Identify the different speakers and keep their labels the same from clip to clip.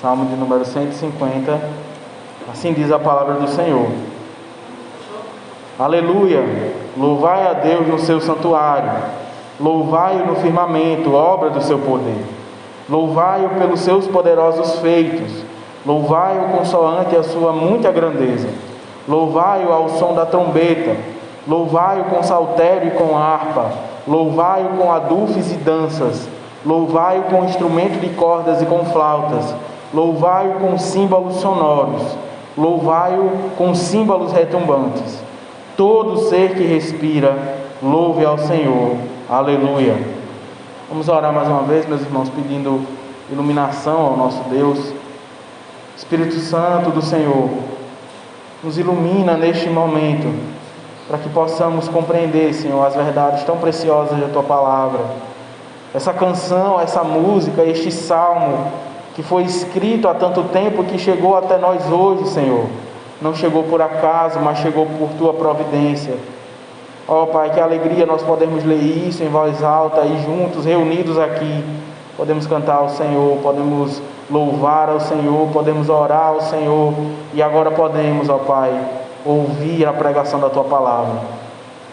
Speaker 1: Salmo de número 150, assim diz a palavra do Senhor. Aleluia! Louvai a Deus no seu santuário, louvai-o no firmamento, obra do seu poder. Louvai-o pelos seus poderosos feitos, louvai-o consoante a sua muita grandeza. Louvai-o ao som da trombeta, louvai-o com saltério e com harpa, louvai-o com adufes e danças, louvai-o com instrumento de cordas e com flautas, louvai-o com símbolos sonoros, louvai-o com símbolos retumbantes. Todo ser que respira, louve ao Senhor. Aleluia. Vamos orar mais uma vez, meus irmãos, pedindo iluminação ao nosso Deus. Espírito Santo do Senhor, nos ilumina neste momento, para que possamos compreender, Senhor, as verdades tão preciosas da Tua Palavra. Essa canção, essa música, este salmo, que foi escrito há tanto tempo, que chegou até nós hoje, Senhor. Não chegou por acaso, mas chegou por Tua providência. Ó Pai, que alegria nós podemos ler isso em voz alta e juntos, reunidos aqui, podemos cantar ao Senhor, podemos louvar ao Senhor, podemos orar ao Senhor, e agora podemos, ó Pai, ouvir a pregação da Tua palavra.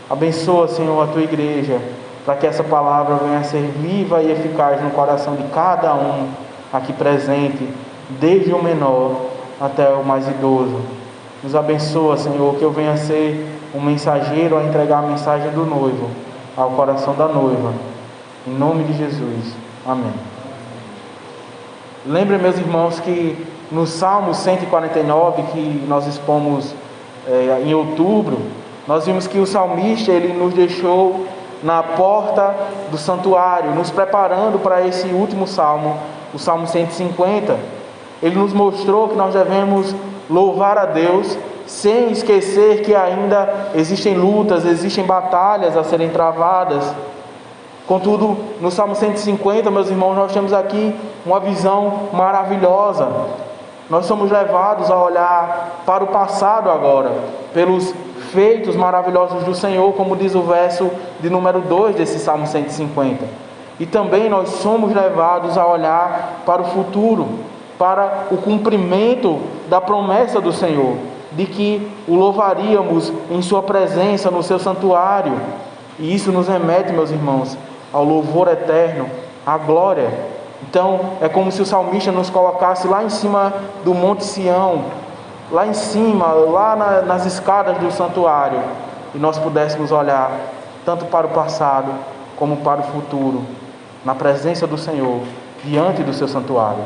Speaker 1: Abençoa, Senhor, a Tua igreja, para que essa palavra venha a ser viva e eficaz no coração de cada um aqui presente, desde o menor até o mais idoso. Nos abençoa, Senhor, que eu venha a ser um mensageiro a entregar a mensagem do noivo ao coração da noiva. Em nome de Jesus. Amém. Lembrem, meus irmãos, que no Salmo 149, que nós expomos em outubro, nós vimos que o salmista, ele nos deixou na porta do santuário, nos preparando para esse último salmo, o Salmo 150. Ele nos mostrou que nós devemos louvar a Deus, sem esquecer que ainda existem lutas, existem batalhas a serem travadas. Contudo, no Salmo 150, meus irmãos, nós temos aqui uma visão maravilhosa. Nós somos levados a olhar para o passado agora, pelos feitos maravilhosos do Senhor, como diz o verso de número 2 desse Salmo 150. E também nós somos levados a olhar para o futuro, para o cumprimento da promessa do Senhor, de que o louvaríamos em Sua presença, no Seu santuário. E isso nos remete, meus irmãos, ao louvor eterno, à glória. Então, é como se o salmista nos colocasse lá em cima do Monte Sião, lá em cima, lá nas escadas do santuário, e nós pudéssemos olhar tanto para o passado como para o futuro, na presença do Senhor, diante do Seu santuário.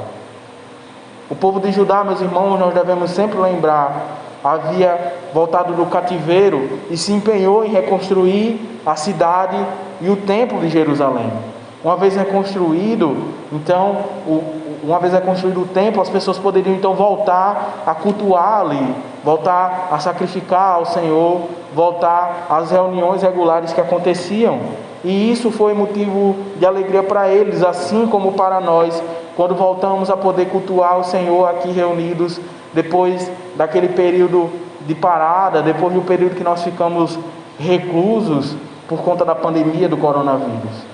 Speaker 1: O povo de Judá, meus irmãos, nós devemos sempre lembrar, havia voltado do cativeiro e se empenhou em reconstruir a cidade e o templo de Jerusalém. Uma vez reconstruído, então, uma vez reconstruído o templo, as pessoas poderiam então voltar a cultuar ali, voltar a sacrificar ao Senhor, voltar às reuniões regulares que aconteciam. E isso foi motivo de alegria para eles, assim como para nós, quando voltamos a poder cultuar o Senhor aqui reunidos, depois daquele período de parada, depois do período que nós ficamos reclusos por conta da pandemia do coronavírus.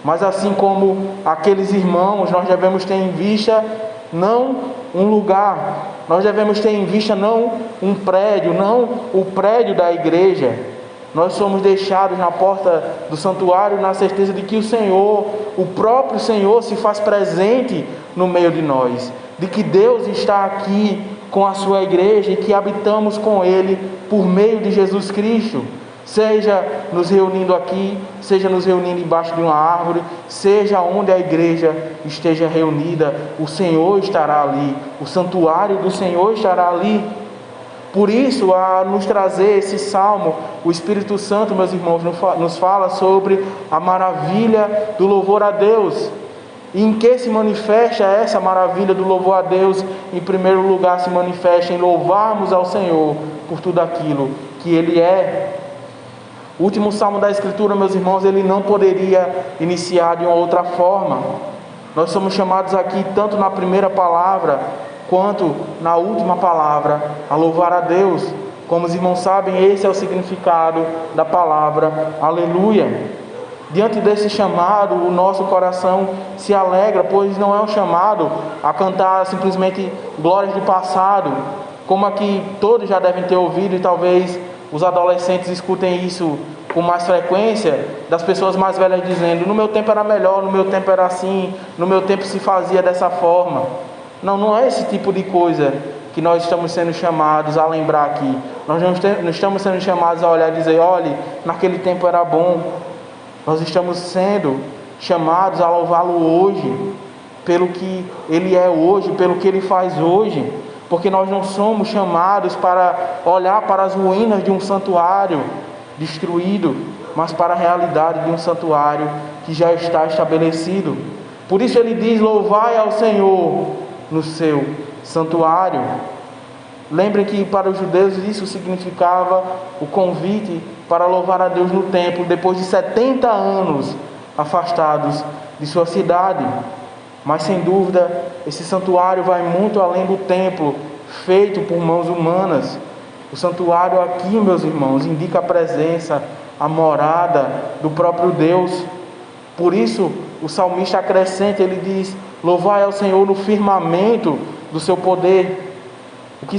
Speaker 1: Mas assim como aqueles irmãos, nós devemos ter em vista não um lugar, nós devemos ter em vista não um prédio, não o prédio da igreja. Nós somos deixados na porta do santuário na certeza de que o Senhor, o próprio Senhor, se faz presente no meio de nós, de que Deus está aqui com a sua igreja e que habitamos com Ele por meio de Jesus Cristo. Seja nos reunindo aqui, seja nos reunindo embaixo de uma árvore, seja onde a igreja esteja reunida, o Senhor estará ali, o santuário do Senhor estará ali. Por isso, a nos trazer esse salmo, o Espírito Santo, meus irmãos, nos fala sobre a maravilha do louvor a Deus. E em que se manifesta essa maravilha do louvor a Deus? Em primeiro lugar, se manifesta em louvarmos ao Senhor por tudo aquilo que Ele é. O último salmo da Escritura, meus irmãos, ele não poderia iniciar de uma outra forma. Nós somos chamados aqui, tanto na primeira palavra, quanto na última palavra, a louvar a Deus. Como os irmãos sabem, esse é o significado da palavra aleluia. Diante desse chamado, o nosso coração se alegra, pois não é um chamado a cantar simplesmente glórias do passado, como aqui todos já devem ter ouvido, e talvez os adolescentes escutem isso com mais frequência, das pessoas mais velhas dizendo: no meu tempo era melhor, no meu tempo era assim, no meu tempo se fazia dessa forma. Não é esse tipo de coisa que nós estamos sendo chamados a lembrar aqui. Nós não estamos sendo chamados a olhar e dizer: olhe, naquele tempo era bom. Nós estamos sendo chamados a louvá-lo hoje, pelo que Ele é hoje, pelo que Ele faz hoje, porque nós não somos chamados para olhar para as ruínas de um santuário destruído, mas para a realidade de um santuário que já está estabelecido. Por isso Ele diz: louvai ao Senhor no seu santuário. Lembrem que para os judeus isso significava o convite para louvar a Deus no templo, depois de 70 anos afastados de sua cidade. Mas sem dúvida, esse santuário vai muito além do templo feito por mãos humanas. O santuário aqui, meus irmãos, indica a presença, a morada do próprio Deus. Por isso, o salmista acrescenta, ele diz: louvai ao Senhor no firmamento do seu poder. O que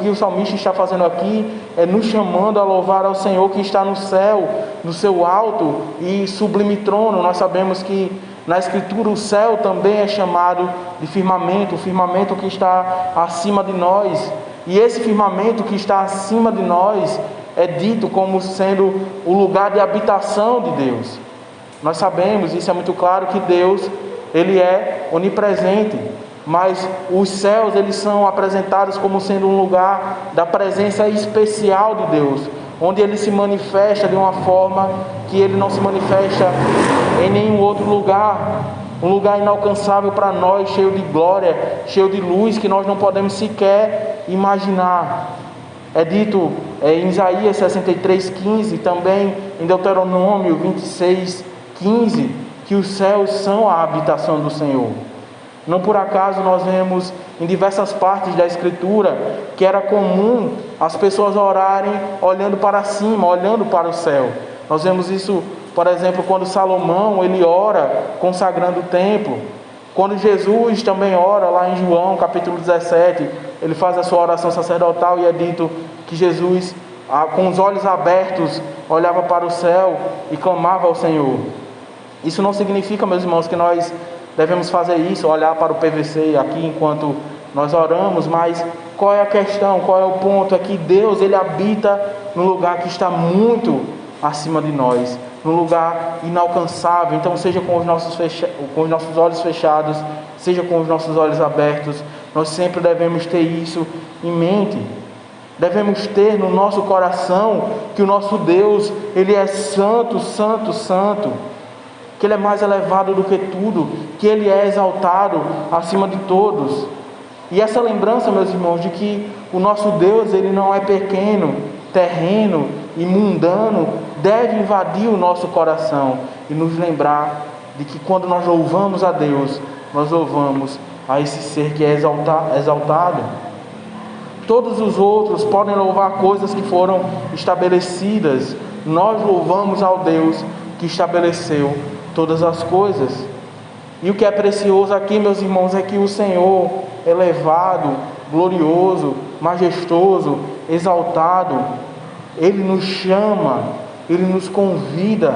Speaker 1: o salmista está fazendo aqui é nos chamando a louvar ao Senhor que está no céu, no seu alto e sublime trono. Nós sabemos que na Escritura o céu também é chamado de firmamento, o firmamento que está acima de nós. E esse firmamento que está acima de nós é dito como sendo o lugar de habitação de Deus. Nós sabemos, isso é muito claro, que Deus, Ele é onipresente. Mas os céus, eles são apresentados como sendo um lugar da presença especial de Deus, onde Ele se manifesta de uma forma que Ele não se manifesta em nenhum outro lugar. Um lugar inalcançável para nós, cheio de glória, cheio de luz, que nós não podemos sequer imaginar. É dito em Isaías 63:15, também em Deuteronômio 26:15, que os céus são a habitação do Senhor. Não por acaso nós vemos em diversas partes da Escritura que era comum as pessoas orarem olhando para cima, olhando para o céu. Nós vemos isso, por exemplo, quando Salomão ele ora consagrando o templo. Quando Jesus também ora lá em João capítulo 17, ele faz a sua oração sacerdotal e é dito que Jesus, com os olhos abertos, olhava para o céu e clamava ao Senhor. Isso não significa, meus irmãos, que nós devemos fazer isso, olhar para o PVC aqui enquanto nós oramos, mas qual é a questão, qual é o ponto? É que Deus, Ele habita no lugar que está muito acima de nós, num lugar inalcançável. Então, seja com os nossos olhos fechados, seja com os nossos olhos abertos, nós sempre devemos ter isso em mente. Devemos ter no nosso coração que o nosso Deus, Ele é santo, santo, santo, que Ele é mais elevado do que tudo, que Ele é exaltado acima de todos. E essa lembrança, meus irmãos, de que o nosso Deus, Ele não é pequeno, terreno e mundano, deve invadir o nosso coração e nos lembrar de que quando nós louvamos a Deus, nós louvamos a esse ser que é exaltado. Todos os outros podem louvar coisas que foram estabelecidas. Nós louvamos ao Deus que estabeleceu todas as coisas. E o que é precioso aqui, meus irmãos, é que o Senhor, elevado, glorioso, majestoso, exaltado, Ele nos chama, Ele nos convida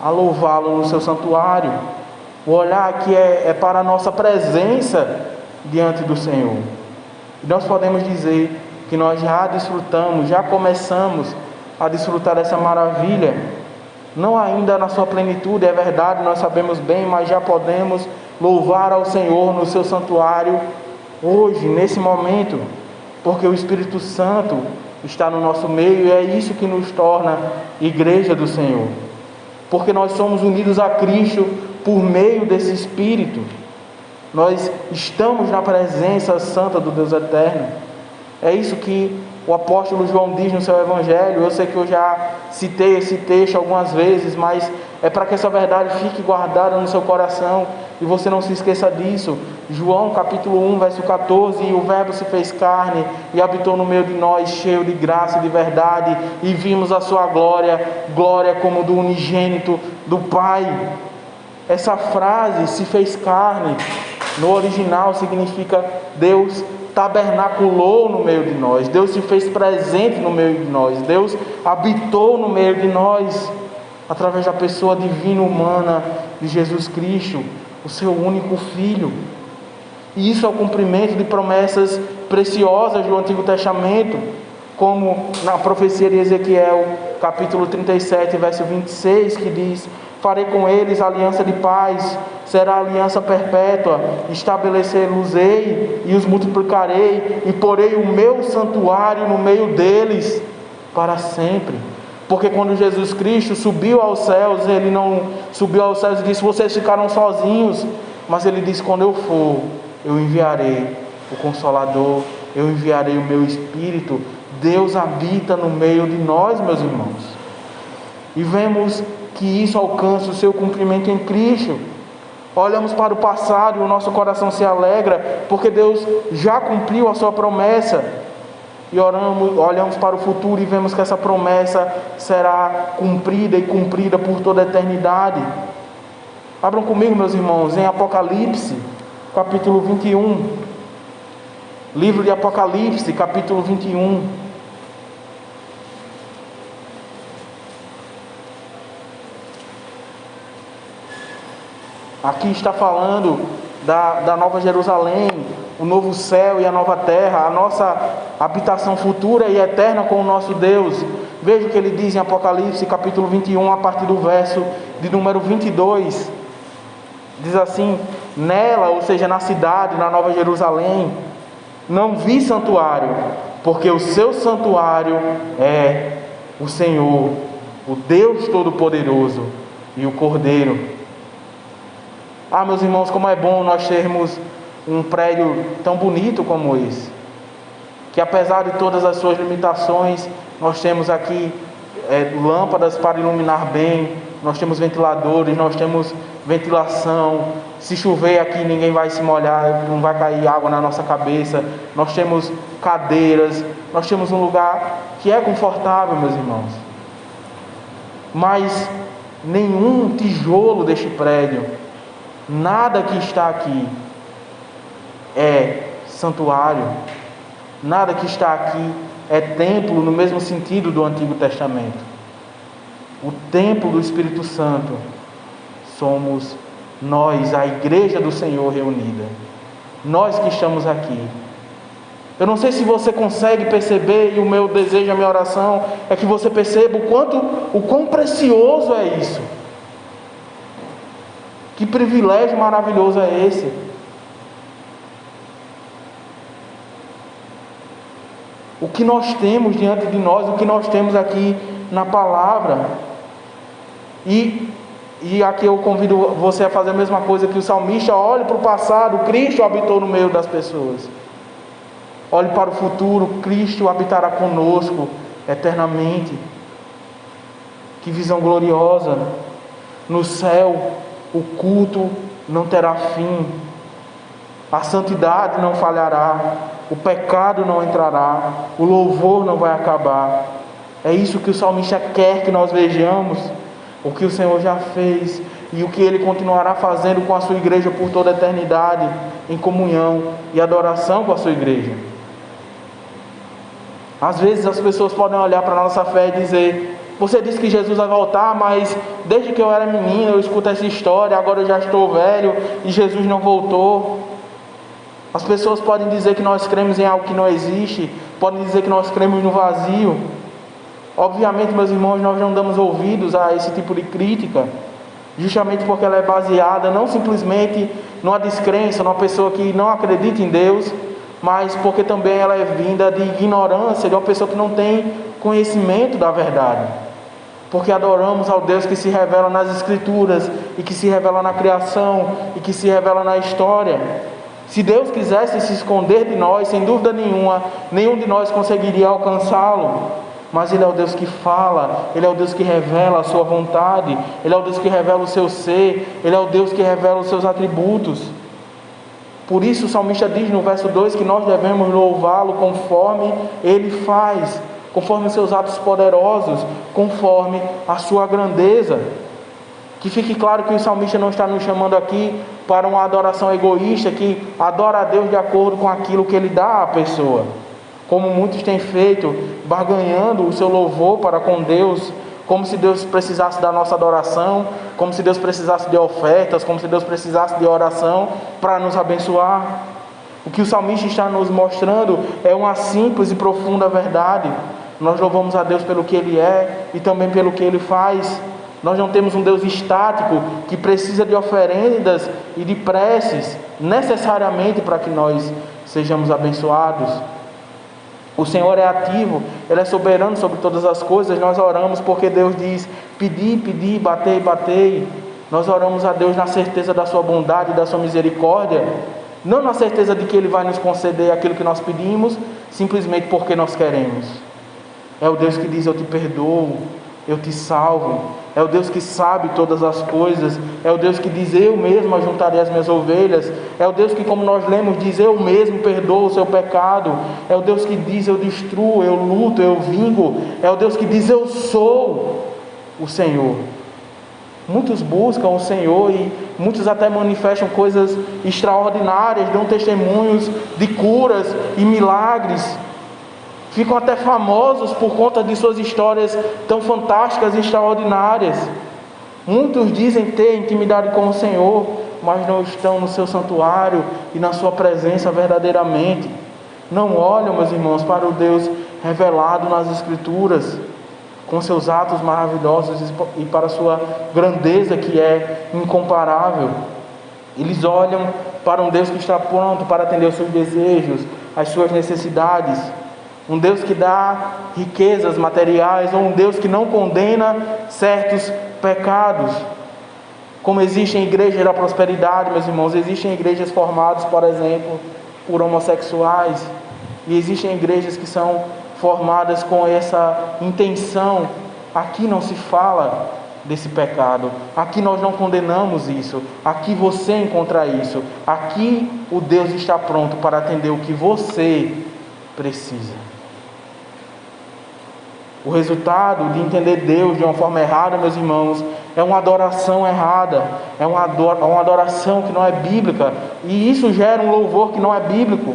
Speaker 1: a louvá-lo no seu santuário. O olhar aqui é para a nossa presença diante do Senhor. E nós podemos dizer que nós já desfrutamos, já começamos a desfrutar dessa maravilha. Não ainda na sua plenitude, é verdade, nós sabemos bem, mas já podemos louvar ao Senhor no seu santuário hoje, nesse momento, porque o Espírito Santo está no nosso meio e é isso que nos torna igreja do Senhor, porque nós somos unidos a Cristo por meio desse Espírito. Nós estamos na presença santa do Deus eterno. É isso que o apóstolo João diz no seu evangelho. Eu sei que eu já citei esse texto algumas vezes, mas é para que essa verdade fique guardada no seu coração e você não se esqueça disso. João capítulo 1, verso 14: e o verbo se fez carne e habitou no meio de nós, cheio de graça e de verdade, e vimos a sua glória, glória como do unigênito do Pai. Essa frase, se fez carne, no original significa Deus tabernaculou no meio de nós, Deus se fez presente no meio de nós, Deus habitou no meio de nós, através da pessoa divina humana de Jesus Cristo, o seu único Filho. E isso é o cumprimento de promessas preciosas do Antigo Testamento, como na profecia de Ezequiel, capítulo 37, verso 26, que diz: farei com eles aliança de paz, será aliança perpétua, estabelecer-los-ei e os multiplicarei, e porei o meu santuário no meio deles para sempre. Porque quando Jesus Cristo subiu aos céus, Ele não subiu aos céus e disse: vocês ficaram sozinhos, mas Ele disse: quando eu for, eu enviarei o Consolador, eu enviarei o meu Espírito. Deus habita no meio de nós, meus irmãos, e vemos que isso alcança o seu cumprimento em Cristo. Olhamos para o passado e o nosso coração se alegra, porque Deus já cumpriu a sua promessa. E olhamos para o futuro e vemos que essa promessa será cumprida e cumprida por toda a eternidade. Abram comigo, meus irmãos, em Apocalipse, capítulo 21. Livro de Apocalipse, capítulo 21. Aqui está falando da Nova Jerusalém, o novo céu e a nova terra, a nossa habitação futura e eterna com o nosso Deus. Veja o que ele diz em Apocalipse capítulo 21, a partir do verso de número 22. Diz assim: nela, ou seja, na cidade, na Nova Jerusalém, não vi santuário, porque o seu santuário é o Senhor, o Deus Todo-Poderoso e o Cordeiro. Ah, meus irmãos, como é bom nós termos um prédio tão bonito como esse, que apesar de todas as suas limitações, nós temos aqui lâmpadas para iluminar bem, nós temos ventiladores, nós temos ventilação. Se chover aqui, ninguém vai se molhar, não vai cair água na nossa cabeça. Nós temos cadeiras, nós temos um lugar que é confortável, meus irmãos. Mas nenhum tijolo deste prédio, nada que está aqui é santuário, nada que está aqui é templo no mesmo sentido do Antigo Testamento. O templo do Espírito Santo somos nós, a igreja do Senhor reunida, nós que estamos aqui. Eu não sei se você consegue perceber, e o meu desejo, a minha oração é que você perceba o quão precioso é isso. Que privilégio maravilhoso é esse. O que nós temos diante de nós, o que nós temos aqui na palavra. E aqui eu convido você a fazer a mesma coisa que o salmista. Olhe para o passado, Cristo habitou no meio das pessoas. Olhe para o futuro, Cristo habitará conosco eternamente. Que visão gloriosa. No céu, o culto não terá fim, a santidade não falhará, o pecado não entrará, o louvor não vai acabar. É isso que o salmista quer que nós vejamos, o que o Senhor já fez e o que Ele continuará fazendo com a sua igreja por toda a eternidade, em comunhão e adoração com a sua igreja. Às vezes as pessoas podem olhar para a nossa fé e dizer: você disse que Jesus vai voltar, mas desde que eu era menino eu escuto essa história, agora eu já estou velho e Jesus não voltou. As pessoas podem dizer que nós cremos em algo que não existe, podem dizer que nós cremos no vazio. Obviamente, meus irmãos, nós não damos ouvidos a esse tipo de crítica, justamente porque ela é baseada não simplesmente numa descrença, numa pessoa que não acredita em Deus, mas porque também ela é vinda de ignorância, de uma pessoa que não tem conhecimento da verdade. Porque adoramos ao Deus que se revela nas Escrituras, e que se revela na criação, e que se revela na história. Se Deus quisesse se esconder de nós, sem dúvida nenhuma, nenhum de nós conseguiria alcançá-lo. Mas Ele é o Deus que fala, Ele é o Deus que revela a sua vontade, Ele é o Deus que revela o seu ser, Ele é o Deus que revela os seus atributos. Por isso o salmista diz no verso 2 que nós devemos louvá-lo conforme Ele faz, conforme os seus atos poderosos, conforme a sua grandeza. Que fique claro que o salmista não está nos chamando aqui para uma adoração egoísta, que adora a Deus de acordo com aquilo que Ele dá à pessoa, como muitos têm feito, barganhando o seu louvor para com Deus, como se Deus precisasse da nossa adoração, como se Deus precisasse de ofertas, como se Deus precisasse de oração para nos abençoar. O que o salmista está nos mostrando é uma simples e profunda verdade. Nós louvamos a Deus pelo que Ele é e também pelo que Ele faz. Nós não temos um Deus estático que precisa de oferendas e de preces necessariamente para que nós sejamos abençoados. O Senhor é ativo, Ele é soberano sobre todas as coisas. Nós oramos porque Deus diz: pedi, pedi, batei, batei. Nós oramos a Deus na certeza da sua bondade e da sua misericórdia, não na certeza de que Ele vai nos conceder aquilo que nós pedimos, simplesmente porque nós queremos. É o Deus que diz: eu te perdoo, eu te salvo. É o Deus que sabe todas as coisas. É o Deus que diz: eu mesmo ajuntarei as minhas ovelhas. É o Deus que, como nós lemos, diz: eu mesmo perdoo o seu pecado. É o Deus que diz: eu destruo, eu luto, eu vingo. É o Deus que diz: eu sou o Senhor. Muitos buscam o Senhor e muitos até manifestam coisas extraordinárias, dão testemunhos de curas e milagres. Ficam até famosos por conta de suas histórias tão fantásticas e extraordinárias. Muitos dizem ter intimidade com o Senhor, mas não estão no seu santuário e na sua presença verdadeiramente. Não olham, meus irmãos, para o Deus revelado nas Escrituras, com seus atos maravilhosos e para a sua grandeza que é incomparável. Eles olham para um Deus que está pronto para atender os seus desejos, as suas necessidades. Um Deus que dá riquezas materiais, ou um Deus que não condena certos pecados. Como existem igrejas da prosperidade, meus irmãos, existem igrejas formadas, por exemplo, por homossexuais, e existem igrejas que são formadas com essa intenção. Aqui não se fala desse pecado, aqui nós não condenamos isso, aqui você encontra isso, aqui o Deus está pronto para atender o que você precisa. O resultado de entender Deus de uma forma errada, meus irmãos, é uma adoração errada, é uma adoração que não é bíblica, e isso gera um louvor que não é bíblico.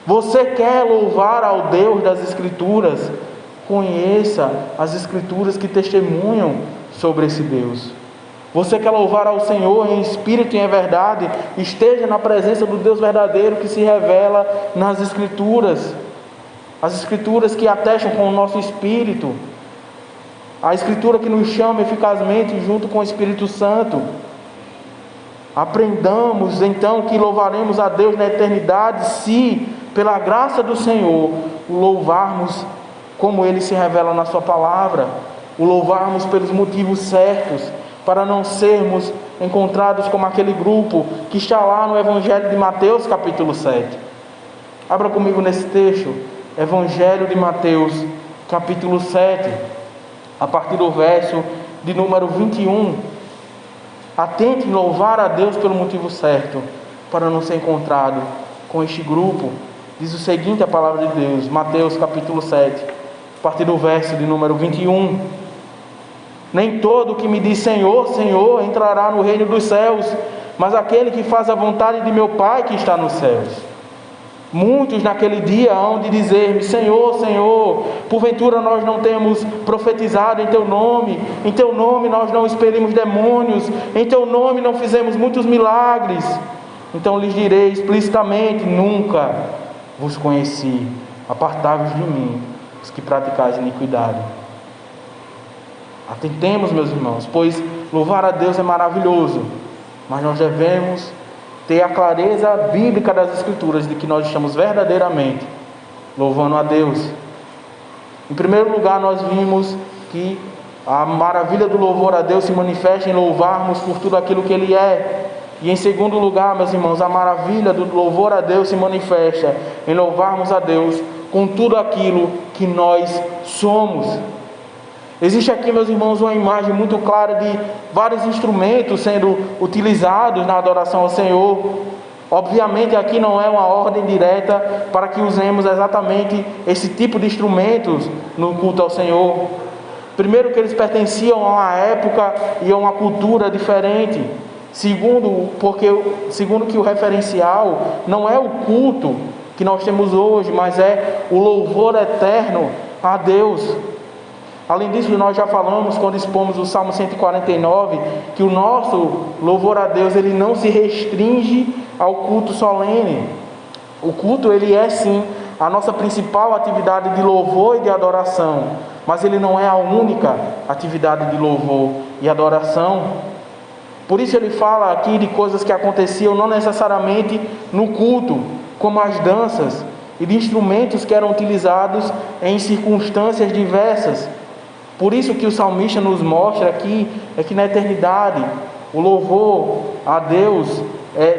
Speaker 1: Você quer louvar ao Deus das Escrituras? Conheça as Escrituras que testemunham sobre esse Deus. Você quer louvar ao Senhor em espírito e em verdade? Esteja na presença do Deus verdadeiro que se revela nas Escrituras. As Escrituras que atestam com o nosso espírito. A Escritura que nos chama eficazmente junto com o Espírito Santo. Aprendamos então que louvaremos a Deus na eternidade se, pela graça do Senhor, o louvarmos como Ele se revela na sua palavra. O louvarmos pelos motivos certos, para não sermos encontrados como aquele grupo que está lá no Evangelho de Mateus capítulo 7. Abra comigo nesse texto, Evangelho de Mateus capítulo 7, a partir do verso de número 21. Atente em louvar a Deus pelo motivo certo, para não ser encontrado com este grupo. Diz o seguinte a palavra de Deus, Mateus capítulo 7, a partir do verso de número 21. Nem todo que me diz Senhor, Senhor, entrará no reino dos céus, mas aquele que faz a vontade de meu Pai que está nos céus. Muitos naquele dia hão de dizer-me, Senhor, Senhor, porventura nós não temos profetizado em Teu nome nós não expelimos demônios, em Teu nome não fizemos muitos milagres. Então lhes direi explicitamente, nunca vos conheci, apartai-vos de mim, os que praticais iniquidade. Atentemos, meus irmãos, pois louvar a Deus é maravilhoso, mas nós devemos ter a clareza bíblica das Escrituras de que nós estamos verdadeiramente louvando a Deus. Em primeiro lugar, nós vimos que a maravilha do louvor a Deus se manifesta em louvarmos por tudo aquilo que Ele é. E em segundo lugar, meus irmãos, a maravilha do louvor a Deus se manifesta em louvarmos a Deus com tudo aquilo que nós somos. Existe aqui, meus irmãos, uma imagem muito clara de vários instrumentos sendo utilizados na adoração ao Senhor. Obviamente aqui não é uma ordem direta para que usemos exatamente esse tipo de instrumentos no culto ao Senhor. Primeiro, que eles pertenciam a uma época e a uma cultura diferente. Segundo, que o referencial não é o culto que nós temos hoje, mas é o louvor eterno a Deus. Além disso, nós já falamos, quando expomos o Salmo 149, que o nosso louvor a Deus, ele não se restringe ao culto solene. O culto, ele é sim a nossa principal atividade de louvor e de adoração, mas ele não é a única atividade de louvor e adoração. Por isso ele fala aqui de coisas que aconteciam não necessariamente no culto, como as danças, e de instrumentos que eram utilizados em circunstâncias diversas. Por isso que o salmista nos mostra aqui é que na eternidade o louvor a Deus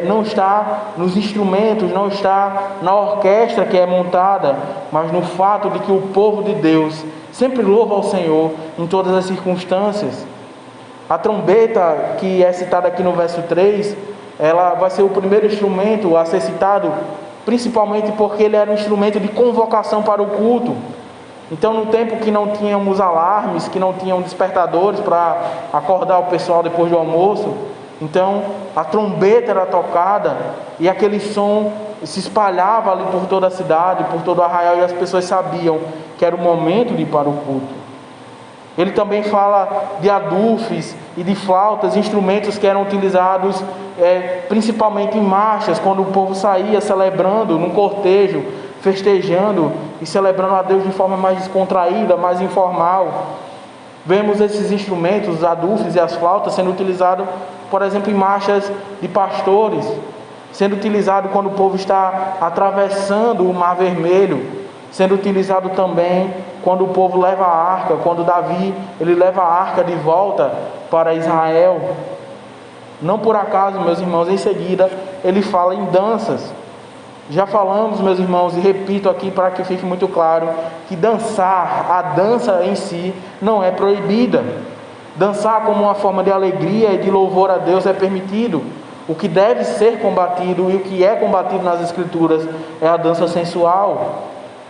Speaker 1: não está nos instrumentos, não está na orquestra que é montada, mas no fato de que o povo de Deus sempre louva ao Senhor em todas as circunstâncias. A trombeta, que é citada aqui no verso 3, ela vai ser o primeiro instrumento a ser citado, principalmente porque ele era um instrumento de convocação para o culto. Então, no tempo que não tínhamos alarmes, que não tinham despertadores para acordar o pessoal depois do almoço, então a trombeta era tocada e aquele som se espalhava ali por toda a cidade, por todo o arraial, e as pessoas sabiam que era o momento de ir para o culto. Ele também fala de adufes e de flautas, instrumentos que eram utilizados principalmente em marchas, quando o povo saía celebrando num cortejo, festejando e celebrando a Deus de forma mais descontraída, mais informal. Vemos esses instrumentos, os adufes e as flautas, sendo utilizados, por exemplo, em marchas de pastores, sendo utilizado quando o povo está atravessando o Mar Vermelho, sendo utilizado também quando o povo leva a arca, quando Davi ele leva a arca de volta para Israel. Não por acaso, meus irmãos, em seguida ele fala em danças. Já falamos, meus irmãos, e repito aqui para que fique muito claro, que dançar, a dança em si, não é proibida. Dançar como uma forma de alegria e de louvor a Deus é permitido. O que deve ser combatido e o que é combatido nas Escrituras é a dança sensual,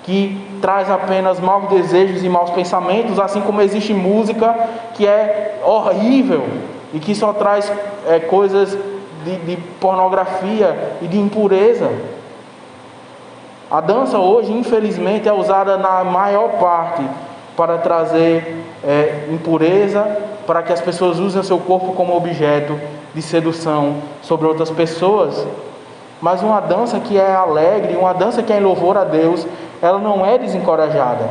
Speaker 1: que traz apenas maus desejos e maus pensamentos, assim como existe música que é horrível e que só traz coisas de pornografia e de impureza. A dança hoje, infelizmente, é usada na maior parte para trazer impureza, para que as pessoas usem o seu corpo como objeto de sedução sobre outras pessoas. Mas uma dança que é alegre, uma dança que é em louvor a Deus, ela não é desencorajada.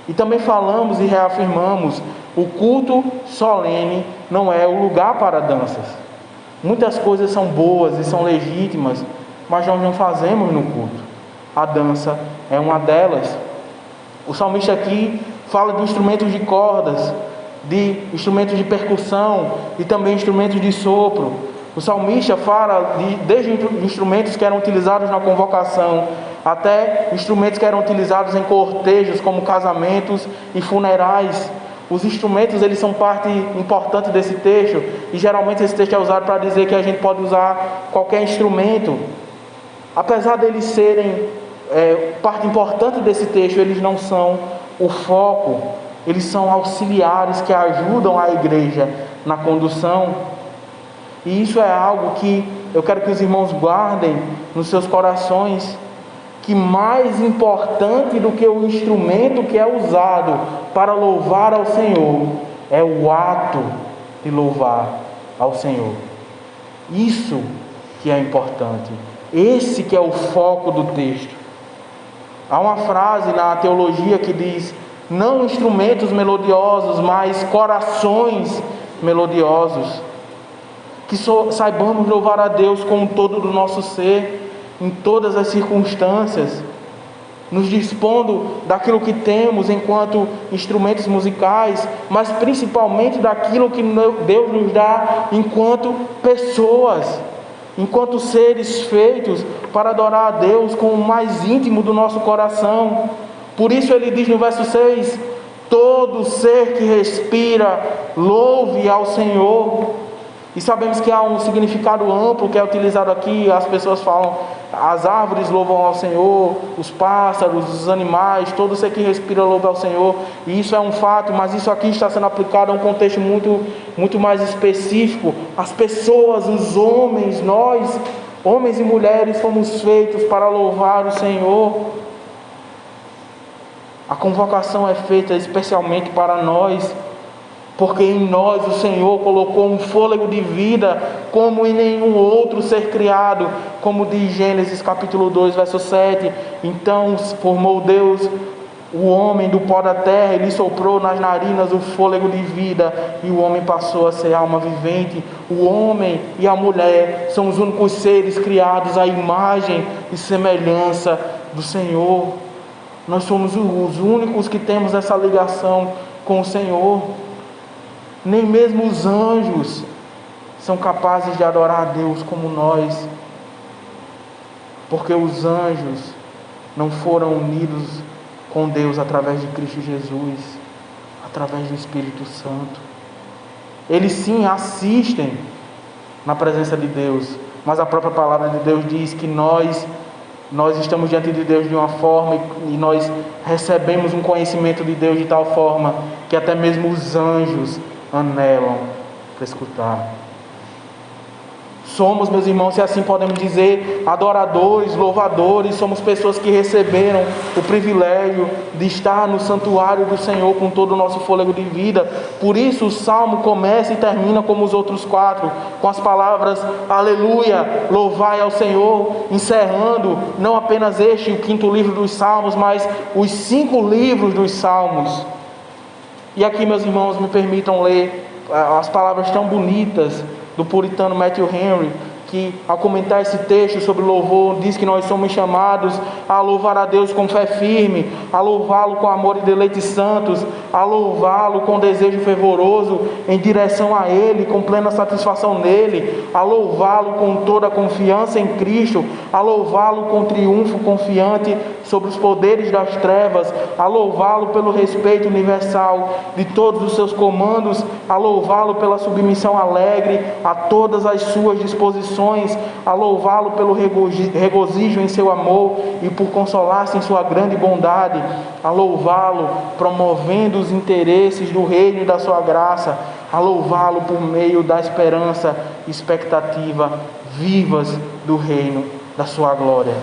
Speaker 1: E também falamos e reafirmamos, o culto solene não é o lugar para danças. Muitas coisas são boas e são legítimas, mas nós não fazemos no culto. A dança é uma delas. O salmista aqui fala de instrumentos de cordas, de instrumentos de percussão e também instrumentos de sopro. O salmista fala desde instrumentos que eram utilizados na convocação até instrumentos que eram utilizados em cortejos como casamentos e funerais. Os instrumentos, eles são parte importante desse texto, e geralmente esse texto é usado para dizer que a gente pode usar qualquer instrumento. Apesar deles serem parte importante desse texto, eles não são o foco, eles são auxiliares que ajudam a igreja na condução. E isso é algo que eu quero que os irmãos guardem nos seus corações, que mais importante do que o instrumento que é usado para louvar ao Senhor é o ato de louvar ao Senhor. Isso que é importante, esse que é o foco do texto. Há uma frase na teologia que diz: não instrumentos melodiosos, mas corações melodiosos. Que saibamos louvar a Deus com todo do nosso ser, em todas as circunstâncias, nos dispondo daquilo que temos enquanto instrumentos musicais, mas principalmente daquilo que Deus nos dá enquanto pessoas, enquanto seres feitos para adorar a Deus com o mais íntimo do nosso coração. Por isso ele diz no verso 6: todo ser que respira, louve ao Senhor. E sabemos que há um significado amplo que é utilizado aqui. As pessoas falam, as árvores louvam ao Senhor, os pássaros, os animais, todo ser que respira louva ao Senhor. E isso é um fato, mas isso aqui está sendo aplicado a um contexto muito mais específico. As pessoas, os homens, nós, homens e mulheres, fomos feitos para louvar o Senhor. A convocação é feita especialmente para nós, porque em nós o Senhor colocou um fôlego de vida como em nenhum outro ser criado, como diz Gênesis capítulo 2, verso 7. Então formou Deus o homem do pó da terra, ele soprou nas narinas o fôlego de vida, e o homem passou a ser alma vivente. O homem e a mulher são os únicos seres criados à imagem e semelhança do Senhor. Nós somos os únicos que temos essa ligação com o Senhor. Nem mesmo os anjos são capazes de adorar a Deus como nós, porque os anjos não foram unidos com Deus através de Cristo Jesus, através do Espírito Santo. Eles sim assistem na presença de Deus, mas a própria palavra de Deus diz que nós estamos diante de Deus de uma forma, e nós recebemos um conhecimento de Deus de tal forma que até mesmo os anjos anelam para escutar. Somos, meus irmãos, se assim podemos dizer, adoradores, louvadores. Somos pessoas que receberam o privilégio de estar no santuário do Senhor com todo o nosso fôlego de vida. Por isso o Salmo começa e termina como os outros 4, com as palavras aleluia, louvai ao Senhor, encerrando não apenas o 5º livro dos Salmos, mas os 5 livros dos Salmos. E aqui, meus irmãos, me permitam ler as palavras tão bonitas do puritano Matthew Henry, que ao comentar esse texto sobre louvor, diz que nós somos chamados a louvar a Deus com fé firme, a louvá-lo com amor e deleites santos, a louvá-lo com desejo fervoroso em direção a Ele, com plena satisfação nele, a louvá-lo com toda a confiança em Cristo, a louvá-lo com triunfo confiante sobre os poderes das trevas, a louvá-lo pelo respeito universal de todos os seus comandos, a louvá-lo pela submissão alegre a todas as suas disposições, a louvá-lo pelo regozijo em seu amor e por consolar-se em sua grande bondade, a louvá-lo promovendo os interesses do reino e da sua graça, a louvá-lo por meio da esperança e expectativa vivas do reino da sua glória.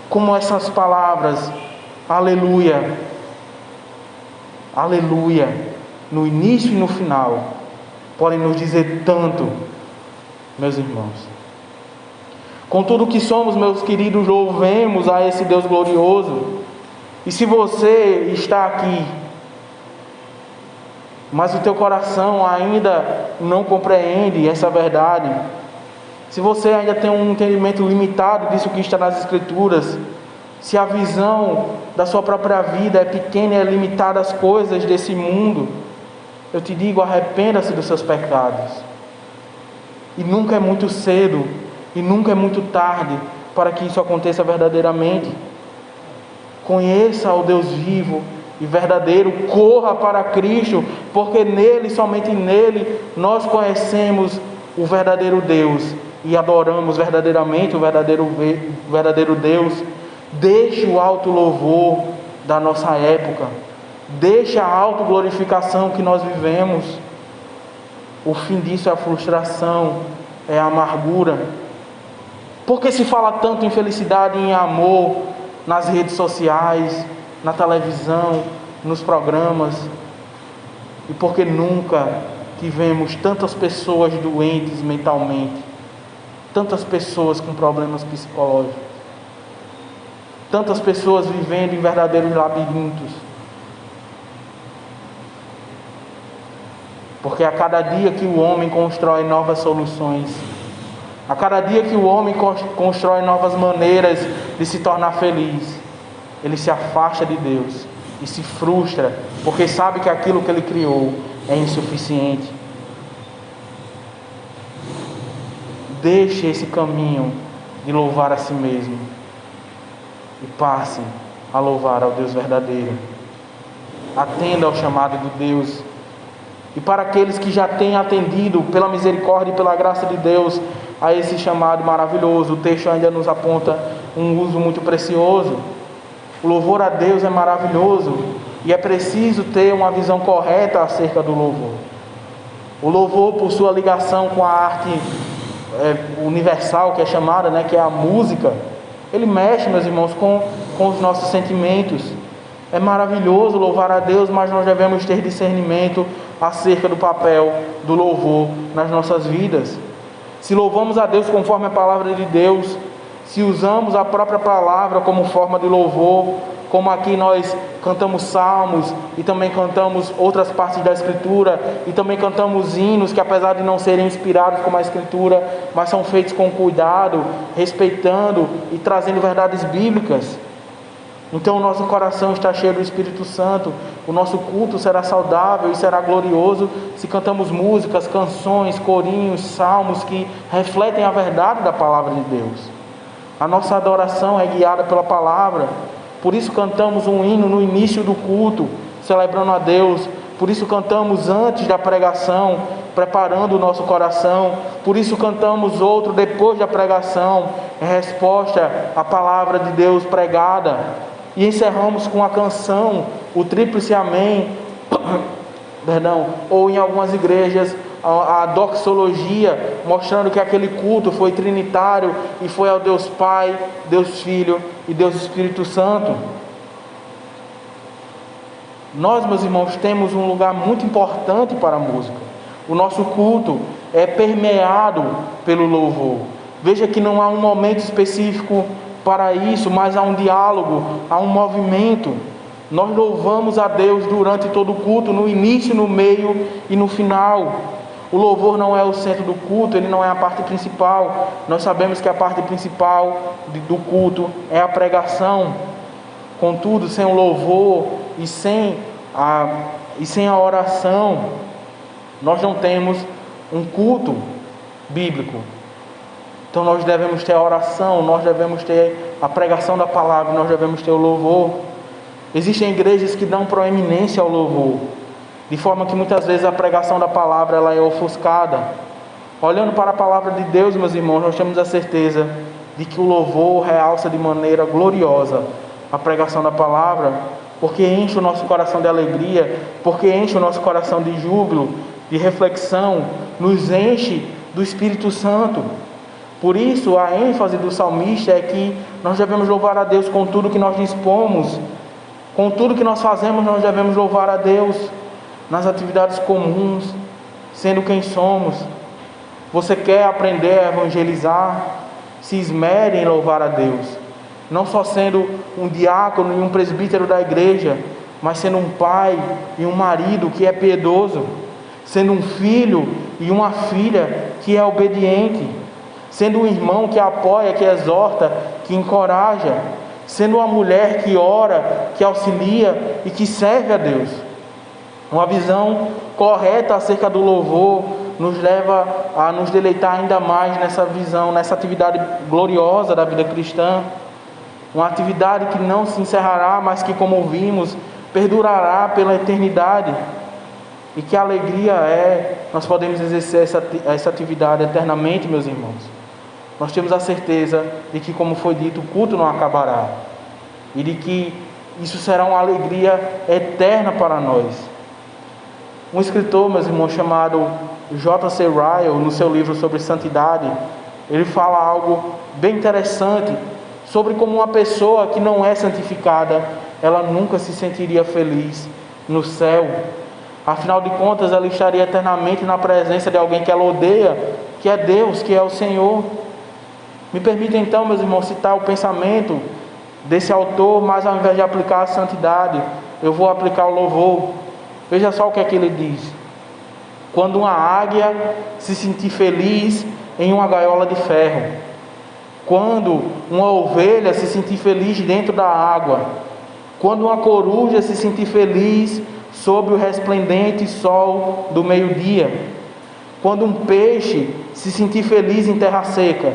Speaker 1: Como essas palavras, aleluia, aleluia, no início e no final, podem nos dizer tanto, meus irmãos. Com tudo que somos, meus queridos, louvemos a esse Deus glorioso. E se você está aqui, mas o teu coração ainda não compreende essa verdade, se você ainda tem um entendimento limitado disso que está nas Escrituras, se a visão da sua própria vida é pequena e é limitada às coisas desse mundo, eu te digo, arrependa-se dos seus pecados. E nunca é muito cedo, e nunca é muito tarde para que isso aconteça verdadeiramente. Conheça o Deus vivo e verdadeiro, corra para Cristo, porque nele, somente nele, nós conhecemos o verdadeiro Deus e adoramos verdadeiramente o verdadeiro Deus. Deixe o alto louvor da nossa época, deixe a autoglorificação que nós vivemos. O fim disso é a frustração, é a amargura. Por que se fala tanto em felicidade e em amor nas redes sociais, na televisão, nos programas? E por que nunca tivemos tantas pessoas doentes mentalmente, tantas pessoas com problemas psicológicos, tantas pessoas vivendo em verdadeiros labirintos? Porque a cada dia que o homem constrói novas soluções, a cada dia que o homem constrói novas maneiras de se tornar feliz, ele se afasta de Deus e se frustra, porque sabe que aquilo que ele criou é insuficiente. deixe esse caminho de louvar a si mesmo e passe a louvar ao Deus verdadeiro. Atenda ao chamado de Deus. E para aqueles que já têm atendido pela misericórdia e pela graça de Deus a esse chamado maravilhoso, o texto ainda nos aponta um uso muito precioso. O louvor a Deus é maravilhoso e é preciso ter uma visão correta acerca do louvor. O louvor, por sua ligação com a arte universal, que é chamada, que é a música, ele mexe, meus irmãos, com os nossos sentimentos. É maravilhoso louvar a Deus, mas nós devemos ter discernimento acerca do papel do louvor nas nossas vidas. Se louvamos a Deus conforme a palavra de Deus, se usamos a própria palavra como forma de louvor, como aqui nós cantamos salmos e também cantamos outras partes da Escritura e também cantamos hinos que, apesar de não serem inspirados como a Escritura, mas são feitos com cuidado, respeitando e trazendo verdades bíblicas. Então o nosso coração está cheio do Espírito Santo, o nosso culto será saudável e será glorioso se cantamos músicas, canções, corinhos, salmos que refletem a verdade da palavra de Deus. A nossa adoração é guiada pela palavra, por isso cantamos um hino no início do culto, celebrando a Deus. Por isso cantamos antes da pregação, preparando o nosso coração. Por isso cantamos outro depois da pregação, em resposta à palavra de Deus pregada. E encerramos com a canção, o tríplice amém, ou em algumas igrejas, a doxologia, mostrando que aquele culto foi trinitário e foi ao Deus Pai, Deus Filho e Deus Espírito Santo. Nós, meus irmãos, temos um lugar muito importante para a música. O nosso culto é permeado pelo louvor. Veja que não há um momento específico para isso, mas há um diálogo, há um movimento. Nós louvamos a Deus durante todo o culto, no início, no meio e no final. O louvor não é o centro do culto, ele não é a parte principal. Nós sabemos que a parte principal do culto é a pregação. Contudo, sem o louvor e sem a oração, nós não temos um culto bíblico. Então nós devemos ter a oração, nós devemos ter a pregação da palavra, nós devemos ter o louvor. Existem igrejas que dão proeminência ao louvor, de forma que muitas vezes a pregação da palavra ela é ofuscada. Olhando para a palavra de Deus, meus irmãos, nós temos a certeza de que o louvor realça de maneira gloriosa a pregação da palavra, porque enche o nosso coração de alegria, porque enche o nosso coração de júbilo, de reflexão, nos enche do Espírito Santo. Por isso a ênfase do salmista é que nós devemos louvar a Deus com tudo que nós dispomos, com tudo que nós fazemos. Nós devemos louvar a Deus nas atividades comuns, sendo quem somos. Você quer aprender a evangelizar? Se esmere em louvar a Deus, não só sendo um diácono e um presbítero da igreja, mas sendo um pai e um marido que é piedoso, sendo um filho e uma filha que é obediente, sendo um irmão que apoia, que exorta, que encoraja, sendo uma mulher que ora, que auxilia e que serve a Deus. Uma visão correta acerca do louvor nos leva a nos deleitar ainda mais nessa visão, nessa atividade gloriosa da vida cristã. Uma atividade que não se encerrará, mas que, como vimos, perdurará pela eternidade. E que alegria nós podemos exercer essa atividade eternamente, meus irmãos. Nós temos a certeza de que, como foi dito, o culto não acabará. E de que isso será uma alegria eterna para nós. Um escritor, meus irmãos, chamado J.C. Ryle, no seu livro sobre santidade, ele fala algo bem interessante sobre como uma pessoa que não é santificada, ela nunca se sentiria feliz no céu. Afinal de contas, ela estaria eternamente na presença de alguém que ela odeia, que é Deus, que é o Senhor. Me permita então, meus irmãos, citar o pensamento desse autor, mas ao invés de aplicar a santidade, eu vou aplicar o louvor. Veja só o que é que ele diz: quando uma águia se sentir feliz em uma gaiola de ferro, quando uma ovelha se sentir feliz dentro da água, quando uma coruja se sentir feliz sob o resplendente sol do meio-dia, quando um peixe se sentir feliz em terra seca.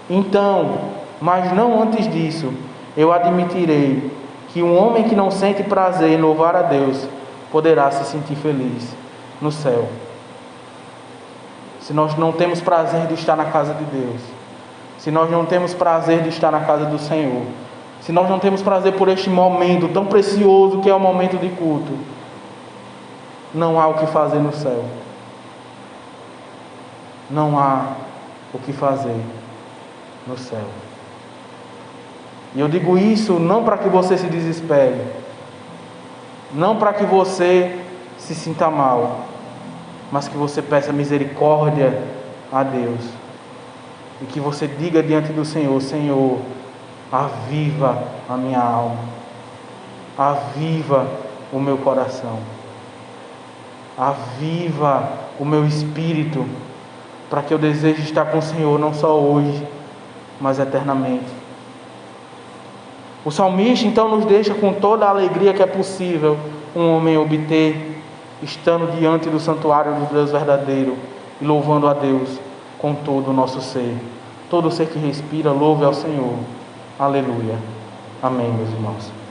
Speaker 1: Então, mas não antes disso, eu admitirei que um homem que não sente prazer em louvar a Deus poderá se sentir feliz no céu. Se nós não temos prazer de estar na casa de Deus, se nós não temos prazer de estar na casa do Senhor, se nós não temos prazer por este momento tão precioso que é o momento de culto, não há o que fazer no céu. Não há o que fazer no céu. E eu digo isso não para que você se desespere, não para que você se sinta mal, mas que você peça misericórdia a Deus e que você diga diante do Senhor: Senhor, aviva a minha alma, aviva o meu coração, aviva o meu espírito, para que eu deseje estar com o Senhor não só hoje, mas eternamente. O salmista então nos deixa com toda a alegria que é possível um homem obter, estando diante do santuário do Deus verdadeiro e louvando a Deus com todo o nosso ser. Todo ser que respira, louve ao Senhor. Aleluia. Amém, meus irmãos.